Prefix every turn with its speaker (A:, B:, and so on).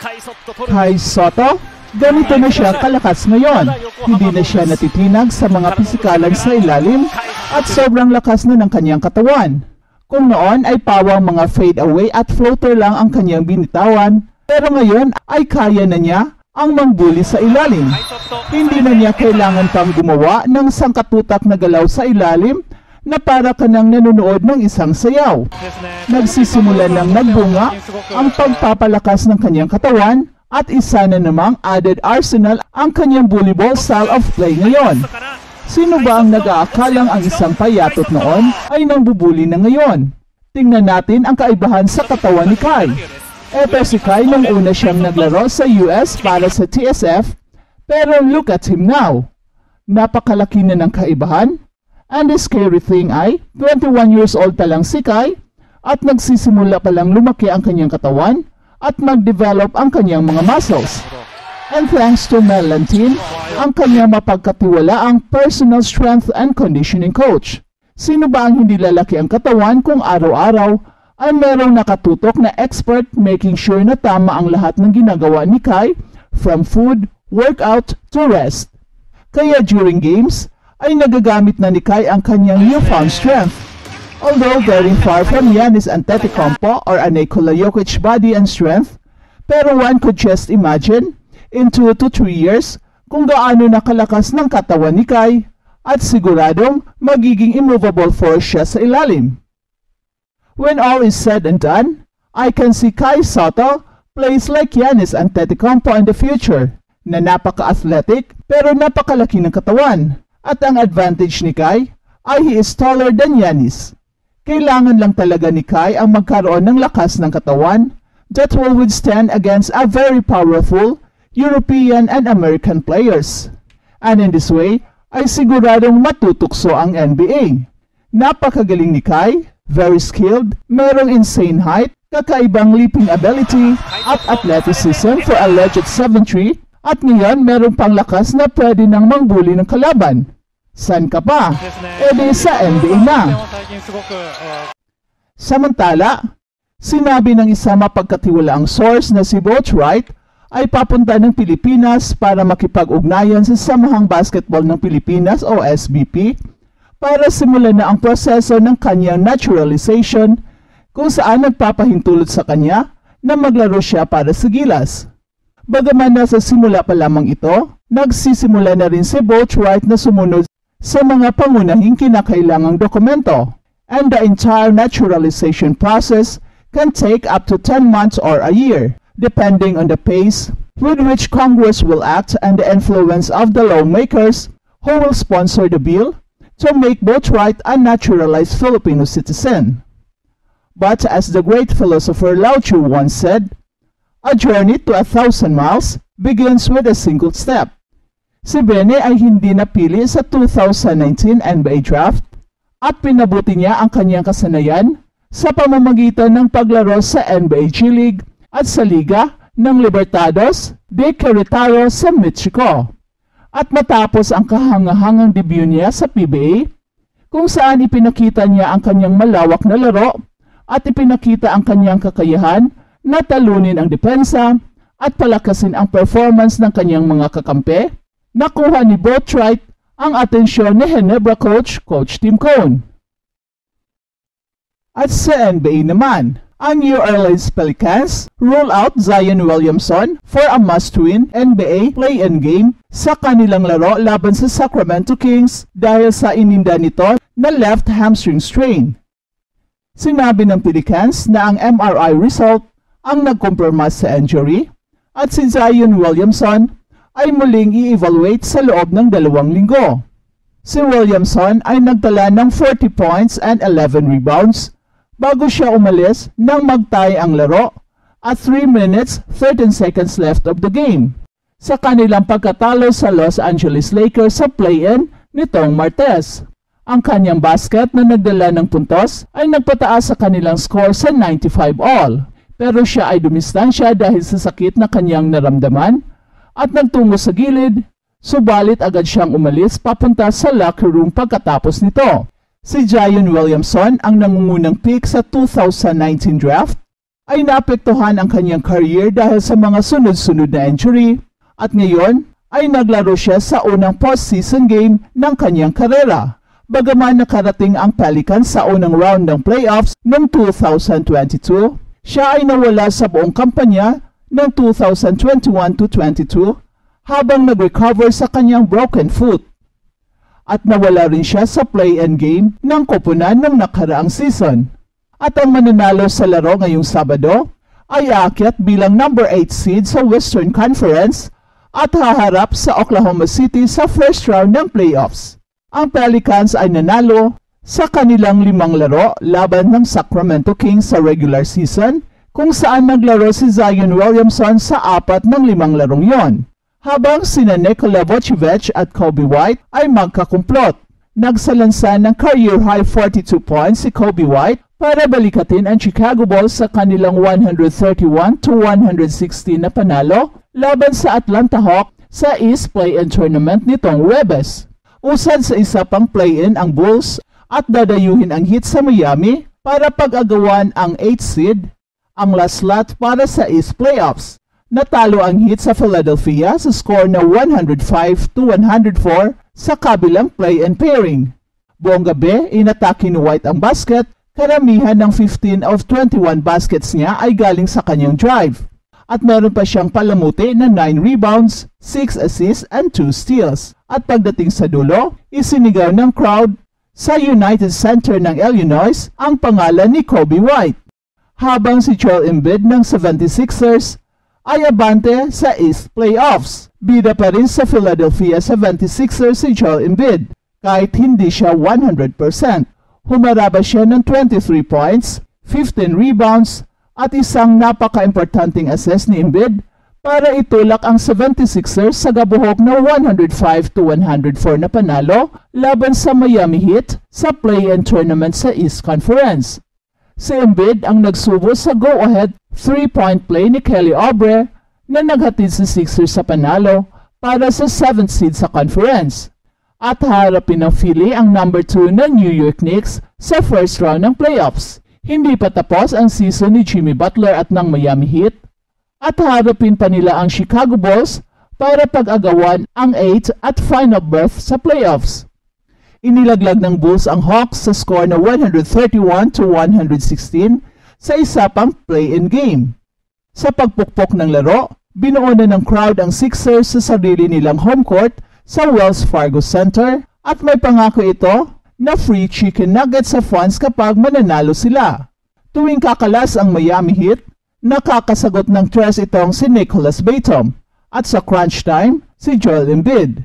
A: Kai Sotto, ganito na siya kalakas ngayon. Hindi na siya natitinag sa mga pisikalan sa ilalim at sobrang lakas na ng kanyang katawan. Kung noon ay pawang mga fade away at floater lang ang kanyang binitawan, pero ngayon ay kaya na niya ang mangbuli sa ilalim. Hindi na niya kailangan pang gumawa ng sangkatutak na galaw sa ilalim na para ka nang nanonood ng isang sayaw. Nagsisimula ng nagbunga ang pagpapalakas ng kanyang katawan at isa na namang added arsenal ang kanyang volleyball style of play ngayon. Sino ba ang nag-aakalang ang isang payatot noon ay nangbubuli na ngayon? Tingnan natin ang kaibahan sa katawan ni Kai. Eto si Kai nung una siyang naglaro sa US para sa TSF, pero look at him now. Napakalaki na ng kaibahan. And the scary thing ay, 21 years old pa lang si Kai at nagsisimula pa lang lumaki ang kanyang katawan at mag-develop ang kanyang mga muscles. And thanks to Mel Lantin, ang kanyang mapagkatiwalaang personal strength and conditioning coach. Sino ba ang hindi lalaki ang katawan kung araw-araw ay merong nakatutok na expert making sure na tama ang lahat ng ginagawa ni Kai from food, workout to rest. Kaya during games, ay nagagamit na ni Kai ang kanyang newfound strength. Although very far from Giannis Antetokounmpo or Nikola Jokic body and strength, pero one could just imagine in 2 to 3 years kung gaano nakalakas ng katawan ni Kai at siguradong magiging immovable force siya sa ilalim. When all is said and done, I can see Kai Sotto plays like Giannis Antetokounmpo in the future, na napaka-athletic pero napakalaki ng katawan. At ang advantage ni Kai ay he is taller than Giannis. Kailangan lang talaga ni Kai ang magkaroon ng lakas ng katawan that will withstand against a very powerful European and American players. And in this way, ay siguradong matutukso ang NBA. Napakagaling ni Kai, very skilled, merong insane height, kakaibang leaping ability at athleticism for a legit 7'3", at ngayon merong panglakas na pwede nang mangbuli ng kalaban. San ka pa? Edi sa NBA na. Samantala, sinabi ng isa mapagkatiwalaang source na si Boatwright ay papunta ng Pilipinas para makipag-ugnayan sa Samahang Basketball ng Pilipinas o SBP para simulan na ang proseso ng kanyang naturalization kung saan nagpapahintulot sa kanya na maglaro siya para sa Gilas. Bagaman nasa simula pa lamang ito, nagsisimula na rin si Boatwright na sumunod sa mga pangunahing kinakailangang dokumento, and the entire naturalization process can take up to 10 months or a year, depending on the pace with which Congress will act and the influence of the lawmakers who will sponsor the bill to make Boatwright a naturalized Filipino citizen. But as the great philosopher Lao Tzu once said, a journey to 1,000 miles begins with a single step. Si Bene ay hindi napili sa 2019 NBA Draft at pinabuti niya ang kanyang kasanayan sa pamamagitan ng paglaro sa NBA G League at sa Liga ng Libertadores de Querétaro sa Mexico. At matapos ang kahangahangang debut niya sa PBA, kung saan ipinakita niya ang kanyang malawak na laro at ipinakita ang kanyang kakayahan na talunin ang depensa at palakasin ang performance ng kanyang mga kakampi, nakuha ni Boatwright ang atensyon ni Ginebra coach Tim Cone. At sa NBA naman, ang New Orleans Pelicans rule out Zion Williamson for a must-win NBA play-in game sa kanilang laro laban sa Sacramento Kings dahil sa ininda nito na left hamstring strain. Sinabi ng Pelicans na ang MRI result ang nagkumpirma sa injury at si Zion Williamson ay muling i-evaluate sa loob ng 2 linggo. Si Williamson ay nagtala ng 40 points and 11 rebounds bago siya umalis nang magtie ang laro at 3 minutes 13 seconds left of the game sa kanilang pagkatalo sa Los Angeles Lakers sa play-in nitong Martes. Ang kanyang basket na nagdala ng puntos ay nagpataas sa kanilang score sa 95 all. Pero siya ay dumistansya dahil sa sakit na kanyang naramdaman at nagtungo sa gilid, subalit agad siyang umalis papunta sa locker room pagkatapos nito. Si Zion Williamson ang nangungunang pick sa 2019 draft ay naapektuhan ang kanyang career dahil sa mga sunod-sunod na injury at ngayon ay naglaro siya sa unang postseason game ng kanyang karera. Bagaman nakarating ang Pelicans sa unang round ng playoffs noong 2022, siya ay nawala sa buong kampanya ng 2021-22 habang nag-recover sa kanyang broken foot. At nawala rin siya sa play-in game ng koponan ng nakaraang season. At ang mananalo sa laro ngayong Sabado ay aakyat bilang number 8 seed sa Western Conference at haharap sa Oklahoma City sa first round ng playoffs. Ang Pelicans ay nanalo sa kanilang 5 laro laban ng Sacramento Kings sa regular season kung saan naglaro si Zion Williamson sa 4 ng 5 larong yon. Habang sina Nikola Vucevic at Kobe White ay magkakumplot. Nagsalansan ng career-high 42 points si Kobe White para balikatin ang Chicago Bulls sa kanilang 131-116 na panalo laban sa Atlanta Hawks sa East Play-in Tournament nitong Huwebes. Usad sa isa pang play-in ang Bulls at dadayuhin ang Heat sa Miami para pag-agawan ang 8th seed, ang last slot para sa East Playoffs. Natalo ang Heat sa Philadelphia sa score na 105-104 sa kabilang play-in pairing. Buong gabi, inatake ni White ang basket, karamihan ng 15 of 21 baskets niya ay galing sa kanyang drive. At meron pa siyang palamuti na 9 rebounds, 6 assists and 2 steals. At pagdating sa dulo, isinigaw ng crowd sa United Center ng Illinois ang pangalan ni Kobe White. Habang si Joel Embiid ng 76ers ay abante sa East Playoffs. Bida pa rin sa Philadelphia 76ers si Joel Embiid kahit hindi siya 100%. Humaraba siya ng 23 points, 15 rebounds at isang napaka-importanting assist ni Embiid para itulak ang 76ers sa gabuhok na 105-104 na panalo laban sa Miami Heat sa play-in tournament sa East Conference. Si Embiid ang nagsubo sa go-ahead 3-point play ni Kelly Oubre na naghatid sa Sixers sa panalo para sa 7th seed sa conference. At harapin ng Philly ang number 2 ng New York Knicks sa first round ng playoffs. Hindi pa tapos ang season ni Jimmy Butler at ng Miami Heat. At harapin pa nila ang Chicago Bulls para pag-agawan ang 8th at final berth sa playoffs. Inilaglag ng Bulls ang Hawks sa score na 131-116 sa isa pang play-in game. Sa pagpukpok ng laro, binuo na ng crowd ang Sixers sa sarili nilang home court sa Wells Fargo Center at may pangako ito na free chicken nuggets sa fans kapag mananalo sila. Tuwing kakalas ang Miami Heat, nakakasagot ng tres itong si Nicholas Batum at sa crunch time, si Joel Embiid.